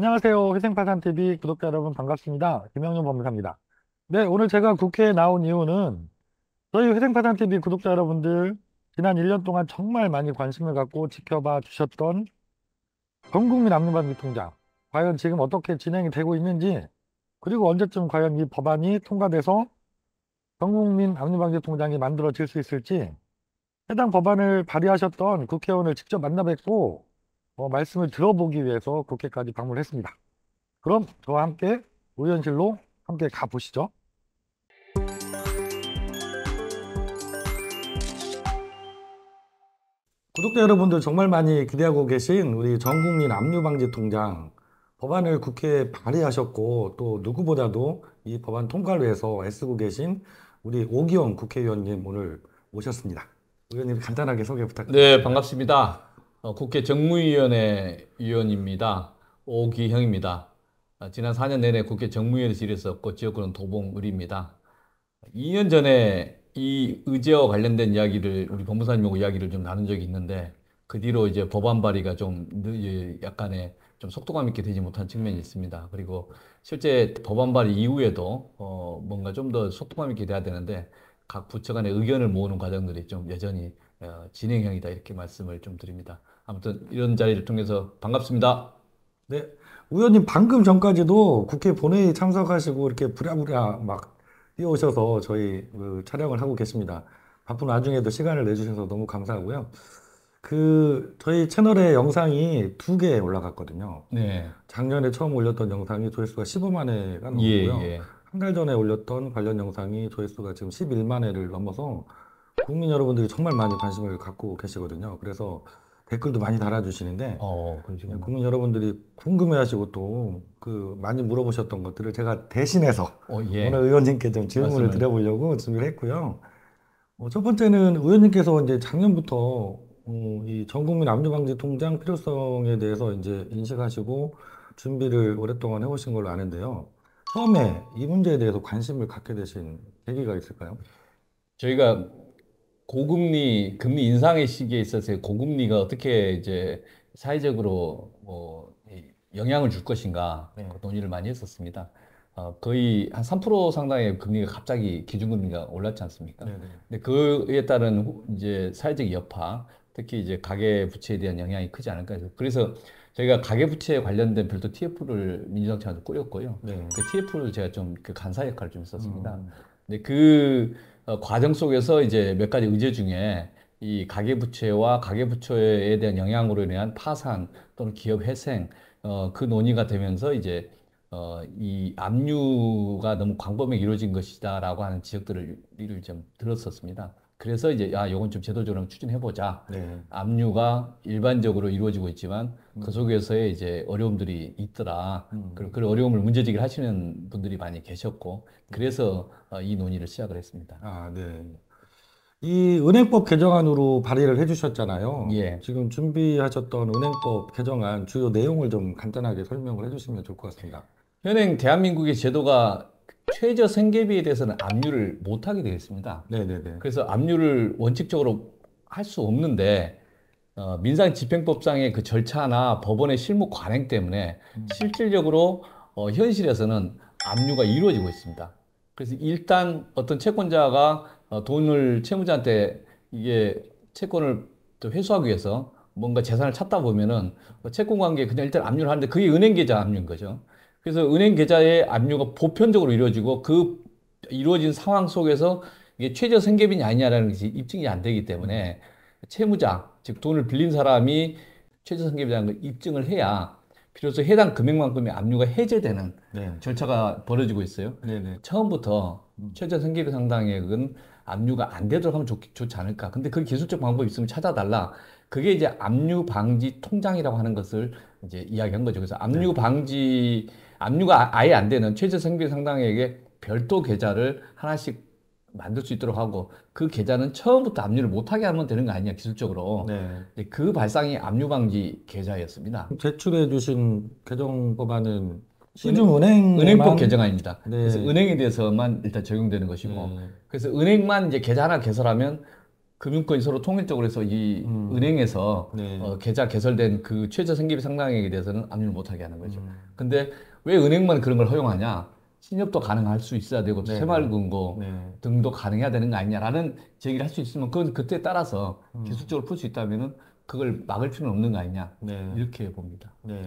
안녕하세요. 회생파산TV 구독자 여러분 반갑습니다. 김영준 법무사입니다. 네, 오늘 제가 국회에 나온 이유는 저희 회생파산TV 구독자 여러분들 지난 1년 동안 정말 많이 관심을 갖고 지켜봐 주셨던 전국민 압류방지 통장 과연 지금 어떻게 진행이 되고 있는지, 그리고 언제쯤 과연 이 법안이 통과돼서 전국민 압류방지 통장이 만들어질 수 있을지 해당 법안을 발의하셨던 국회의원을 직접 만나 뵙고 말씀을 들어보기 위해서 국회까지 방문했습니다. 그럼 저와 함께 의원실로 함께 가보시죠. 구독자 여러분들 정말 많이 기대하고 계신 우리 전국민 압류방지 통장 법안을 국회에 발의하셨고, 또 누구보다도 이 법안 통과를 위해서 애쓰고 계신 우리 오기영 국회의원님 오늘 모셨습니다. 의원님 간단하게 소개 부탁드립니다. 네, 반갑습니다. 국회 정무위원회 위원입니다. 오기형입니다. 지난 4년 내내 국회 정무위원회에서 일했었고 지역구는 도봉을입니다. 2년 전에 이 의제와 관련된 이야기를 우리 법무사님하고 이야기를 좀 나눈 적이 있는데 그 뒤로 이제 법안 발의가 좀 약간의 좀 속도감 있게 되지 못한 측면이 있습니다. 그리고 실제 법안 발의 이후에도 뭔가 좀 더 속도감 있게 돼야 되는데 각 부처 간의 의견을 모으는 과정들이 좀 여전히 진행형이다 이렇게 말씀을 좀 드립니다. 아무튼 이런 자리를 통해서 반갑습니다. 네, 의원님 방금 전까지도 국회 본회의 참석하시고 이렇게 부랴부랴 막 뛰어오셔서 저희 그 촬영을 하고 계십니다. 바쁜 와중에도 시간을 내주셔서 너무 감사하고요. 저희 채널에 영상이 2개 올라갔거든요. 네, 작년에 처음 올렸던 영상이 조회수가 15만 회가 예, 넘었고요. 예. 한 달 전에 올렸던 관련 영상이 조회수가 지금 11만 회를 넘어서 국민 여러분들이 정말 많이 관심을 갖고 계시거든요. 그래서 댓글도 많이 달아주시는데, 그러시군요. 국민 여러분들이 궁금해하시고 또 많이 물어보셨던 것들을 제가 대신해서 오늘 예. 의원님께 좀 질문을 말씀을. 드려보려고 준비를 했고요. 첫 번째는 의원님께서 이제 작년부터 이 전국민 압류방지 통장 필요성에 대해서 이제 인식하시고 준비를 오랫동안 해오신 걸로 아는데요. 처음에 이 문제에 대해서 관심을 갖게 되신 계기가 있을까요? 저희가 고금리, 금리 인상의 시기에 있어서 고금리가 어떻게 이제 사회적으로 이 영향을 줄 것인가 네, 논의를 많이 했었습니다. 거의 한 3% 상당의 금리가 갑자기 기준금리가 올랐지 않습니까? 네, 네. 근데 그에 따른 이제 사회적 여파, 특히 이제 가계부채에 대한 영향이 크지 않을까 해서 그래서 저희가 가계부채에 관련된 별도 TF를 민주정책에서 꾸렸고요. 네. 그 TF를 제가 좀 그 간사 역할을 좀 했었습니다. 음, 근데 과정 속에서 이제 몇 가지 의제 중에 이 가계부채와 가계부채에 대한 영향으로 인한 파산 또는 기업 회생, 그 논의가 되면서 이제, 이 압류가 너무 광범위하게 이루어진 것이다라고 하는 지적들을 좀 들었었습니다. 그래서 이제, 요건 좀 제도적으로 한번 추진해보자. 네. 압류가 일반적으로 이루어지고 있지만 그 음, 속에서의 이제 어려움들이 있더라. 그리고 음. 그 어려움을 문제제기를 하시는 분들이 많이 계셨고, 그래서 이 논의를 시작을 했습니다. 아, 네. 이 은행법 개정안으로 발의를 해주셨잖아요. 예. 지금 준비하셨던 은행법 개정안 주요 내용을 좀 간단하게 설명을 해주시면 좋을 것 같습니다. 현행 대한민국의 제도가 최저 생계비에 대해서는 압류를 못하게 되어 있습니다. 네네네. 그래서 압류를 원칙적으로 할 수 없는데, 민사집행법상의 그 절차나 법원의 실무 관행 때문에 실질적으로 현실에서는 압류가 이루어지고 있습니다. 그래서 일단 어떤 채권자가 돈을 채무자한테 이게 채권을 또 회수하기 위해서 뭔가 재산을 찾다 보면은 채권 관계에 그냥 일단 압류를 하는데 그게 은행 계좌 압류인 거죠. 그래서 은행 계좌의 압류가 보편적으로 이루어지고 그 이루어진 상황 속에서 이게 최저 생계비냐 아니냐라는 것이 입증이 안 되기 음, 때문에 채무자, 즉 돈을 빌린 사람이 최저생계비라는 걸 입증을 해야 비로소 해당 금액만큼의 압류가 해제되는 네. 절차가 벌어지고 있어요. 네네. 처음부터 음, 최저생계비 상당액은 압류가 안 되도록 하면 좋지 않을까. 근데 그 기술적 방법이 있으면 찾아달라. 그게 이제 압류 방지 통장이라고 하는 것을 이제 이야기한 거죠. 그래서 네. 압류가 아예 안 되는 최저생계비 상당액의 별도 계좌를 하나씩 만들 수 있도록 하고 그 계좌는 처음부터 압류를 못하게 하면 되는 거 아니냐 기술적으로. 네. 이제 그 발상이 압류 방지 계좌였습니다. 제출해 주신 개정법안은 은행법 시중은행에만, 개정안입니다. 그래서 네. 은행에 대해서만 일단 적용되는 것이고, 네. 그래서 은행만 이제 계좌 하나 개설하면 금융권이 서로 통일적으로 해서 이 음. 은행에서 네. 계좌 개설된 그 최저 생계비 상당액에 대해서는 압류를 못하게 하는 거죠. 음. 근데 왜 은행만 그런 걸 허용하냐? 신협도 가능할 수 있어야 되고 네네. 새마을금고 네. 등도 가능해야 되는 거 아니냐라는 제기를 할 수 있으면 그건 그때 따라서 기술적으로 풀 수 있다면은 그걸 막을 필요는 없는 거 아니냐 네. 이렇게 봅니다. 네.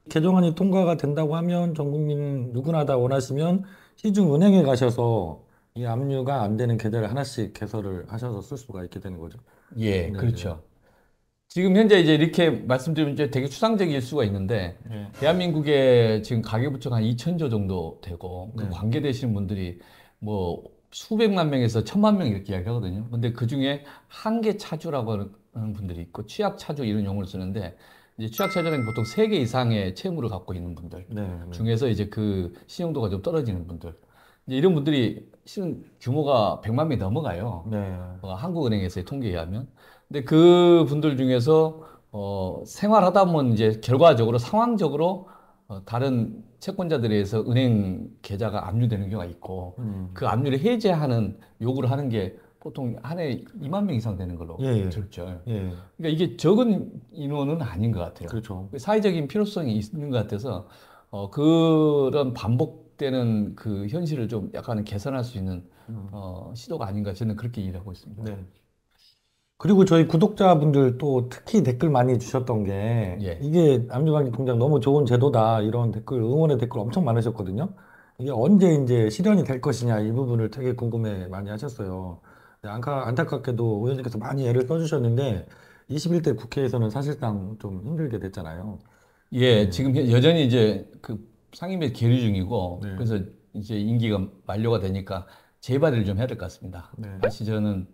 개정안이 통과가 된다고 하면 전 국민 누구나 다 원하시면 시중은행에 가셔서 이 압류가 안 되는 계좌를 하나씩 개설을 하셔서 쓸 수가 있게 되는 거죠. 예, 네네. 그렇죠. 지금 현재 이제 이렇게 말씀드리면 이제 되게 추상적일 수가 있는데 네. 대한민국에 지금 가계부처가 한 2,000조 정도 되고 그 네. 관계되시는 분들이 뭐 수백만 명에서 1,000만 명 이렇게 이야기하거든요. 근데 그 중에 한계 차주라고 하는 분들이 있고 취약 차주 이런 용어를 쓰는데 이제 취약 차주는 보통 3개 이상의 채무를 갖고 있는 분들 네. 네. 중에서 이제 그 신용도가 좀 떨어지는 분들 이제 이런 분들이 실은 규모가 100만 명이 넘어가요. 네. 한국은행에서의 통계에 의하면. 근데 그 분들 중에서 생활하다 보면 이제 결과적으로 상황적으로 다른 채권자들에 의해서 은행 계좌가 압류되는 경우가 있고 그 압류를 해제하는 요구를 하는 게 보통 한 해에 2만 명 이상 되는 걸로 예, 예. 들었죠. 예. 그러니까 이게 적은 인원은 아닌 것 같아요. 그렇죠. 사회적인 필요성이 있는 것 같아서 그런 반복되는 그 현실을 좀 약간 개선할 수 있는 시도가 아닌가 저는 그렇게 이해하고 있습니다. 네. 그리고 저희 구독자분들 또 특히 댓글 많이 주셨던 게 예. 이게 압류관리 통장 너무 좋은 제도다 이런 댓글 응원의 댓글 엄청 많으셨거든요. 이게 언제 이제 실현이 될 것이냐 이 부분을 되게 궁금해 많이 하셨어요. 네, 안타깝게도 의원님께서 많이 애를 써주셨는데 21대 국회에서는 사실상 좀 힘들게 됐잖아요. 예, 네. 지금 여전히 이제 그 상임위 계류 중이고 네. 그래서 이제 임기가 만료가 되니까 재발의를 좀 해야 될 것 같습니다. 네. 다시 저는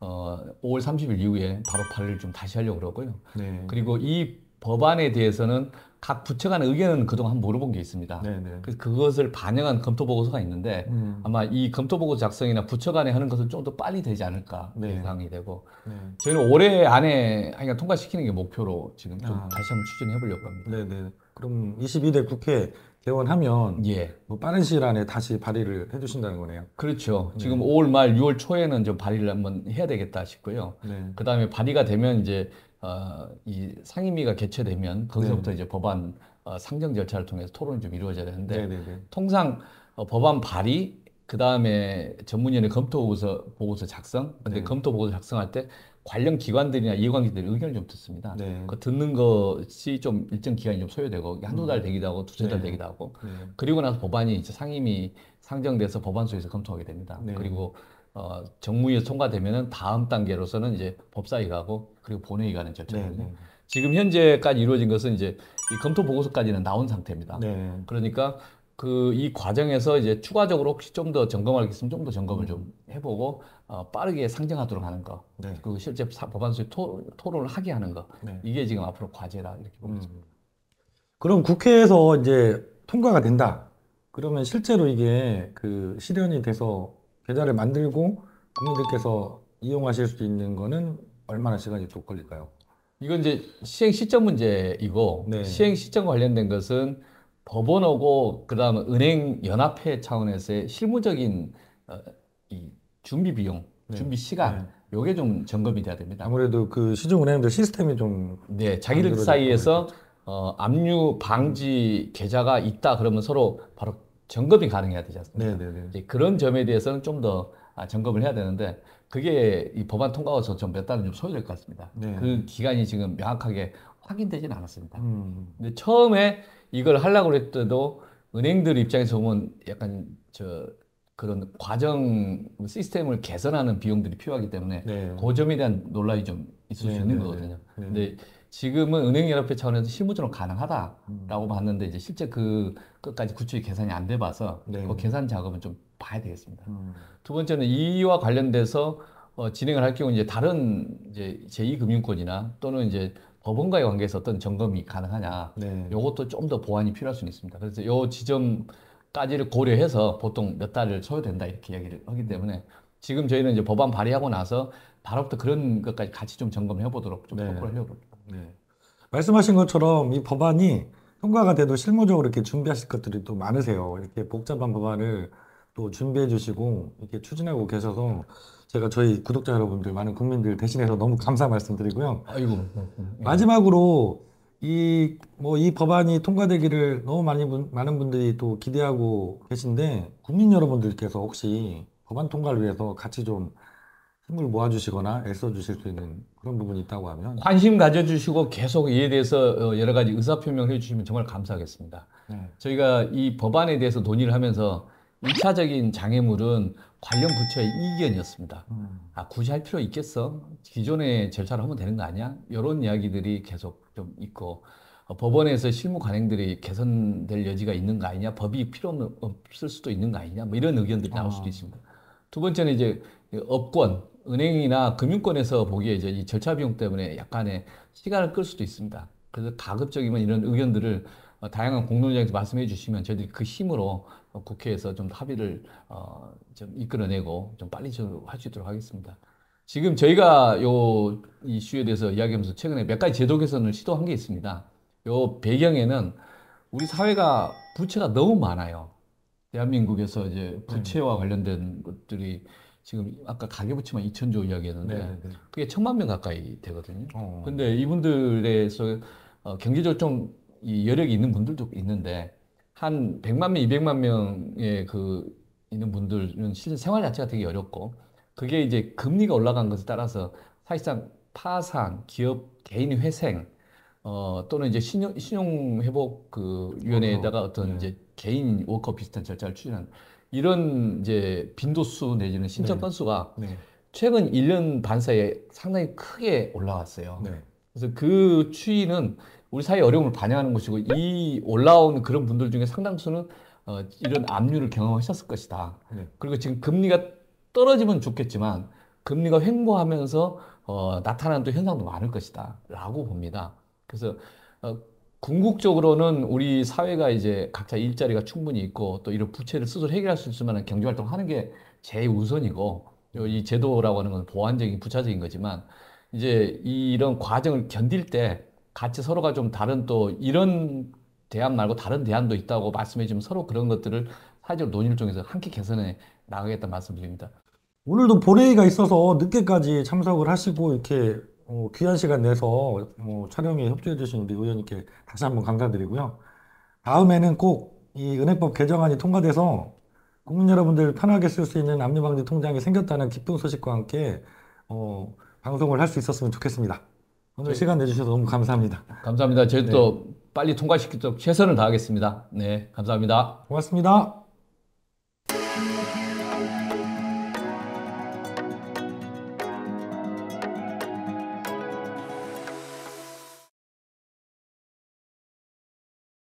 5월 30일 이후에 바로 발의를 좀 다시 하려고 그러고요. 네. 그리고 이 법안에 대해서는 각 부처 간의 의견은 그동안 물어본 게 있습니다. 네. 네. 그래서 그것을 반영한 검토 보고서가 있는데 아마 이 검토 보고서 작성이나 부처 간에 하는 것은 좀 더 빨리 되지 않을까 네. 예상이 되고 네. 저희는 올해 안에 하여간 통과시키는 게 목표로 지금 좀 아. 다시 한번 추진해 보려고 합니다. 네네. 그럼 22대 국회 개원하면 예. 뭐 빠른 시일 안에 다시 발의를 해주신다는 거네요. 그렇죠. 지금 5월 말, 6월 초에는 좀 발의를 한번 해야 되겠다 싶고요. 네. 그 다음에 발의가 되면 이제, 이 상임위가 개최되면 거기서부터 이제 법안 상정 절차를 통해서 토론이 좀 이루어져야 되는데, 네네네. 통상 법안 발의, 그 다음에 전문위원회 보고서 작성, 근데 네. 검토 보고서 작성할 때 관련 기관들이나 이해관계들의 의견을 좀 듣습니다. 네. 그 듣는 것이 좀 일정 기간이 좀 소요되고, 한두 달 되기도 하고, 두세 달 네. 되기도 하고, 네. 그리고 나서 법안이 이제 상임위 상정돼서 법안소에서 검토하게 됩니다. 네. 그리고 정무위에서 통과되면은 다음 단계로서는 이제 법사위 가고 그리고 본회의 가는 절차거든요. 네. 지금 현재까지 이루어진 것은 이제 이 검토 보고서까지는 나온 상태입니다. 네. 그러니까 이 과정에서 이제 추가적으로 혹시 좀 더 점검할 게 있으면 좀 더 점검을 좀 해보고 빠르게 상정하도록 하는 거. 네. 그리고 실제 법안소에 토론을 하게 하는 거. 네. 이게 지금 앞으로 과제라 이렇게 보고 있습니다. 그럼 국회에서 이제 통과가 된다. 그러면 실제로 이게 그 실현이 돼서 계좌를 만들고 국민들께서 이용하실 수 있는 거는 얼마나 시간이 또 걸릴까요? 이건 이제 시행 시점 문제이고 네. 시행 시점 관련된 것은 법원하고 그다음 은행 연합회 차원에서의 실무적인 이 준비 비용, 준비 시간 요게 좀 점검이 돼야 됩니다. 아무래도 그 시중은행들 시스템이 좀 네, 자기들 만들어질 사이에서 압류 방지 계좌가 있다 그러면 서로 바로 점검이 가능해야 되지 않습니까? 네네네. 이제 그런 점에 대해서는 좀 더 점검을 해야 되는데 그게 이 법안 통과가 좀 몇 달은 좀 소요될 것 같습니다. 네. 그 기간이 지금 명확하게 확인되지는 않았습니다. 음. 근데 처음에 이걸 하려고 그랬더도 은행들 입장에서 보면 약간 그런 과정 시스템을 개선하는 비용들이 필요하기 때문에 네. 그 점에 대한 논란이 좀 있을 수 있는 거거든요. 근데 지금은 은행연합회 차원에서 실무적으로 가능하다라고 봤는데 이제 실제 그 끝까지 구축이 계산이 안 돼 봐서 네. 그 계산 작업은 좀 봐야 되겠습니다. 두 번째는 이와 관련돼서 진행을 할 경우 이제 다른 이제 제2금융권이나 또는 이제 법원과의 관계에서 어떤 점검이 가능하냐. 네. 요것도 좀 더 보완이 필요할 수는 있습니다. 그래서 요 지점까지를 고려해서 보통 몇 달을 소요된다 이렇게 이야기를 하기 때문에 지금 저희는 이제 법안 발의하고 나서 바로부터 그런 것까지 같이 좀 점검해 보도록 좀 속도를 하려고 합니다. 네. 말씀하신 것처럼 이 법안이 통과가 돼도 실무적으로 이렇게 준비하실 것들이 또 많으세요. 이렇게 복잡한 법안을 또 준비해 주시고 이렇게 추진하고 계셔서 제가 저희 구독자 여러분들, 많은 국민들 대신해서 너무 감사 말씀드리고요. 아이고, 예. 마지막으로 이 법안이 통과되기를 너무 많은 분들이 또 기대하고 계신데, 국민 여러분들께서 혹시 법안 통과를 위해서 같이 좀 힘을 모아주시거나 애써주실 수 있는 그런 부분이 있다고 하면. 관심 가져주시고 계속 이에 대해서 여러 가지 의사표명을 해주시면 정말 감사하겠습니다. 네. 저희가 이 법안에 대해서 논의를 하면서 1차적인 장애물은 관련 부처의 이견이었습니다. 아, 굳이 할 필요 있겠어? 기존의 절차를 하면 되는 거 아니야? 이런 이야기들이 계속 좀 있고, 법원에서 실무 관행들이 개선될 여지가 있는 거 아니냐? 법이 없을 수도 있는 거 아니냐? 뭐 이런 의견들이 나올 수도 있습니다. 두 번째는 이제 업권, 은행이나 금융권에서 보기에 이제 이 절차 비용 때문에 약간의 시간을 끌 수도 있습니다. 그래서 가급적이면 이런 의견들을 다양한 공론장에서 말씀해 주시면 저희들이 그 힘으로 국회에서 좀 합의를 좀 이끌어내고 좀 빨리 좀 할 수 있도록 하겠습니다. 지금 저희가 요 이슈에 대해서 이야기하면서 최근에 몇 가지 제도 개선을 시도한 게 있습니다. 요 배경에는 우리 사회가 부채가 너무 많아요. 대한민국에서 이제 부채와 관련된 것들이 지금 아까 가계부채만 2천조 이야기했는데 네, 네. 그게 1,000만 명 가까이 되거든요. 어. 근데 이분들에서 경제적으로 좀 이 여력이 있는 분들도 있는데 한 100만 명, 200만 명의 그 있는 분들은 실제 생활 자체가 되게 어렵고 그게 이제 금리가 올라간 것에 따라서 사실상 파산, 기업, 개인 회생 또는 이제 신용회복 그 위원회에다가 어떤 네. 이제 개인 워커 비슷한 절차를 추진한 이런 이제 빈도수 내지는 신청 네. 건수가 네. 최근 1년 반 사이에 상당히 크게 올라왔어요. 네. 그래서 그 추이는 우리 사회의 어려움을 반영하는 것이고 이 올라온 그런 분들 중에 상당수는 이런 압류를 경험하셨을 것이다. 네. 그리고 지금 금리가 떨어지면 좋겠지만 금리가 횡보하면서 나타나는 또 현상도 많을 것이다. 라고 봅니다. 그래서 궁극적으로는 우리 사회가 이제 각자 일자리가 충분히 있고 또 이런 부채를 스스로 해결할 수 있을 만한 경제 활동을 하는 게 제일 우선이고 이 제도라고 하는 건 보완적인 부차적인 거지만 이제 이런 과정을 견딜 때 같이 서로가 좀 다른 또 이런 대안 말고 다른 대안도 있다고 말씀해 주면 서로 그런 것들을 사회적 논의를 통해서 함께 개선해 나가겠다는 말씀드립니다. 오늘도 본회의가 있어서 늦게까지 참석을 하시고 이렇게 귀한 시간 내서 촬영에 협조해 주신 우리 의원님께 다시 한번 감사드리고요. 다음에는 꼭 이 은행법 개정안이 통과돼서 국민 여러분들 편하게 쓸 수 있는 압류방지 통장이 생겼다는 기쁜 소식과 함께 방송을 할 수 있었으면 좋겠습니다. 오늘 시간 내주셔서 너무 감사합니다. 감사합니다. 저희도 네. 또 빨리 통과시키도록 최선을 다하겠습니다. 네, 감사합니다. 고맙습니다.